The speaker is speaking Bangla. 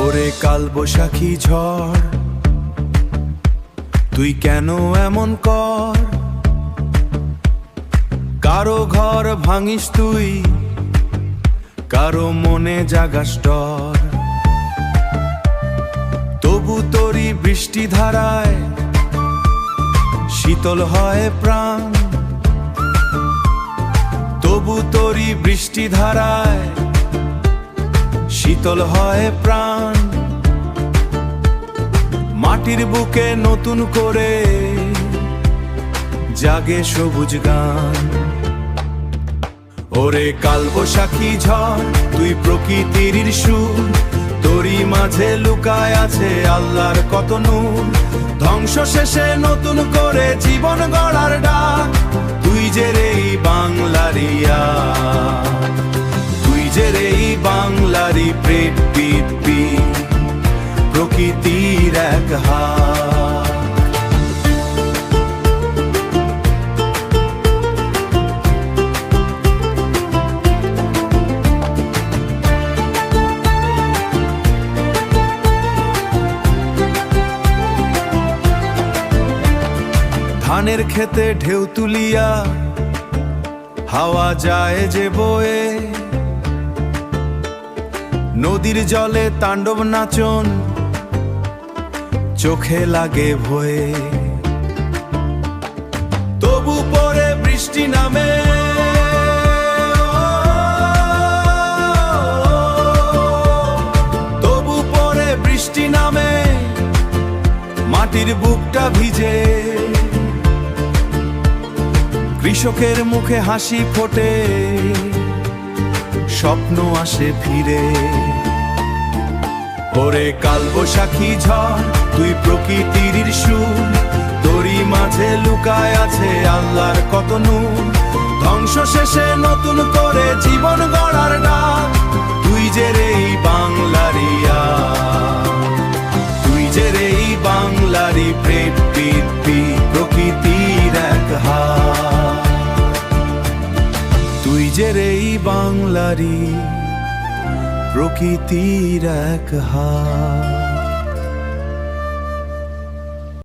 ওরে কালবৈশাখী ঝড়, তুই কেন এমন কর? কারো ঘর ভাঙিস তুই, কারো মনে জাগাস ডর। তবু তোরই বৃষ্টি ধারায় শীতল হয় প্রাণ। তবু তোরই বৃষ্টি ধারায় শীতল হয় প্রাণ। মাটির বুকে নতুন করে জাগে সবুজ গান। ওরে কালবৈশাখী ঝড়, তুই প্রকৃতির সুর, তোরই মাঝে লুকায় আছে আল্লাহর কত নূর। ধ্বংস শেষে নতুন করে জীবন গড়ার ডাক, তুই যে রে বাংলারি আ, তুই যে রে বাংলারি প্রেম প্রকৃতির এক হাত। ধানের খেতে ঢেউ তুলিয়া হাওয়া যায় যে বয়ে, নদীর জলে তাণ্ডব নাচন চোখে লাগে ভয়ে। তবু পরে বৃষ্টি নামে, তবু পরে বৃষ্টি নামে, মাটির বুকটা ভিজে। কৃষকের মুখে হাসি ফোটে, স্বপ্ন আসে ফিরে। ওরে কালবৈশাখী ঝড়, তুই প্রকৃতির সুর, তোরই মাঝে লুকায় আছে আল্লাহর কত নূর। ধ্বংস শেষে নতুন করে জীবন গড়ার ডাক, তুই যে রে বাংলারি আ, তুই যে রে বাংলারি প্রেম প্রকৃতির এক হাত। তুই যে রে বাংলারি প্রকৃতির এক হাত।